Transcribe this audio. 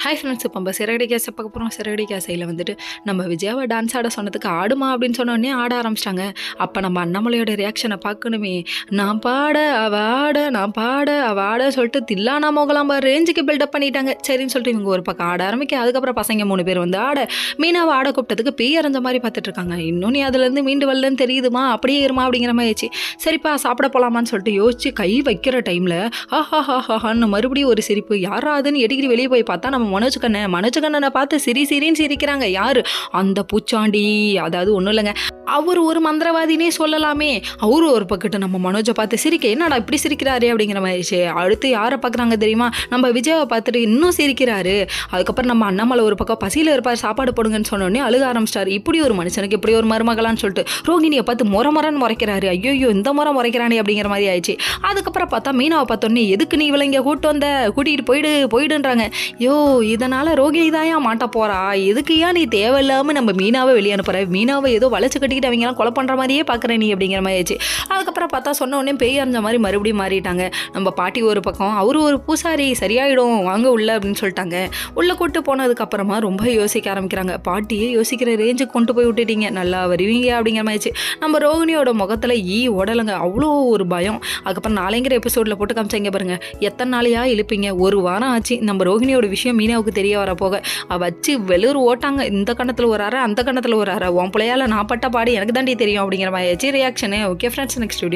Hi friends, இப்போ நம்ம சிறகடி கேஸை பார்க்க போகிறோம். சிறகடி கேஸையில் வந்துட்டு நம்ம விஜயாவை டான்ஸ் ஆட சொன்னதுக்கு ஆடுமா அப்படின்னு சொன்னோடனே ஆட ஆரம்பிச்சிட்டாங்க. அப்போ நம்ம அண்ணாமலையோட ரியாக்ஷனை பார்க்கணுமே. நான் பாட அவ ஆட, நான் பாட அவ ஆட சொல்லிட்டு தில்லானா மோகலாம்பா ரேஞ்சுக்கு பில்டப் பண்ணிட்டாங்க. சரின்னு சொல்லிட்டு இவங்க ஒரு பக்கம் ஆட ஆரம்பிக்க, அதுக்கப்புறம் பசங்க 3 பேர் வந்து ஆட, மீனாவை ஆட கூப்பிட்டதுக்கு பேய் அரைஞ்ச மாதிரி பார்த்துட்டு இருக்காங்க. இன்னும் நீ அதுலேருந்து மீண்டு வரலன்னு தெரியுதுமா, அப்படியே இருமா அப்படிங்கிற மாதிரி ஆச்சு. சரிப்பா சாப்பிட போகலாமான்னு சொல்லிட்டு யோசிச்சு கை வைக்கிற டைமில் ஆஹான்னு மறுபடியும் ஒரு சிரிப்பு. யாராதுன்னு எடிக்கிட்டு வெளியே போய் பார்த்தா நம்ம மனோஜ் கண்ணனை பார்த்து சிரின்னு சிரிக்கிறாங்க. யாரு? அந்த பூச்சாண்டி. அதாவது ஒன்றும் இல்லைங்க, அவர் ஒரு மந்திரவாதினே சொல்லலாமே. அவரு ஒரு பக்கத்து நம்ம மனோஜை பார்த்து சிரிக்க, என்னடா இப்படி சிரிக்கிறாரு அப்படிங்கிற மாதிரி. அடுத்து யாரை பார்க்குறாங்க தெரியுமா? நம்ம விஜயாவை பார்த்துட்டு இன்னும் சிரிக்கிறாரு. அதுக்கப்புறம் நம்ம அண்ணாமலை ஒரு பக்கம் பசியில் இருப்பார், சாப்பாடு போடுங்கன்னு சொன்னோடனே அழுக ஆரம்பிச்சிட்டாரு. இப்படி ஒரு மனுஷனுக்கு இப்படி ஒரு மருமகளான்னு சொல்லிட்டு ரோகிணியை பார்த்து முறைன்னு முறைக்கிறாரு. ஐயோ இந்த முறை முறைக்கிறானே அப்படிங்கிற மாதிரி ஆயிடுச்சு. அதுக்கப்புறம் பார்த்தா மீனாவை பார்த்தோன்னே எதுக்கு நீ இவளை இங்கே கூட்டிகிட்டு போயிடுன்றாங்க. யோ இதனால் ரோகிணி தாயா மாட்ட போறா, எதுக்கு ஏன் நீ தேவையில்லாமல் நம்ம மீனாவை வெளியே அனுப்புற, மீனாவை ஏதோ வளைச்சு கட்டிக்கிட்டு அவங்கலாம் கொலை பண்ணுற மாதிரியே பார்க்குற நீ அப்படிங்கிற மாதிரி ஆயிடுச்சு. அதுக்கப்புறம் பார்த்தா சொன்ன உடனே பேய் அறிஞ்ச மாதிரி மறுபடியும் மாறிட்டாங்க. நம்ம பாட்டி ஒரு பக்கம், அவரு ஒரு பூசாரி, சரியாயிடும் வாங்க உள்ள அப்படின்னு சொல்லிட்டாங்க. உள்ளே கூட்டு போனதுக்கப்புறமா ரொம்ப யோசிக்க ஆரம்பிக்கிறாங்க. பாட்டியே யோசிக்கிற ரேஞ்சுக்கு கொண்டு போய் விட்டுட்டீங்க, நல்லா வருவீங்க அப்படிங்கிற மாதிரி. நம்ம ரோகிணியோட முகத்தில் ஓடலைங்க, அவ்வளோ ஒரு பயம். அதுக்கப்புறம் நாளைங்கிற எபிசோடில் போட்டு காமிச்சாங்க பாருங்க, எத்தனை நாளையா இழுப்பீங்க, ஒரு வாரம் ஆச்சு நம்ம ரோகிணியோட விஷயம் மீனாவுக்கு தெரிய வர போக வச்சு வெளியூர் ஓட்டாங்க. இந்த கணத்தில் ஒரு அரை, அந்த கணத்தில் ஒரு அரை, உன் பிள்ளையால நான் பட்ட பாடு எனக்கு தாண்டி தெரியும் அப்படிங்கிற மாதிரி reaction. Okay friends, next video.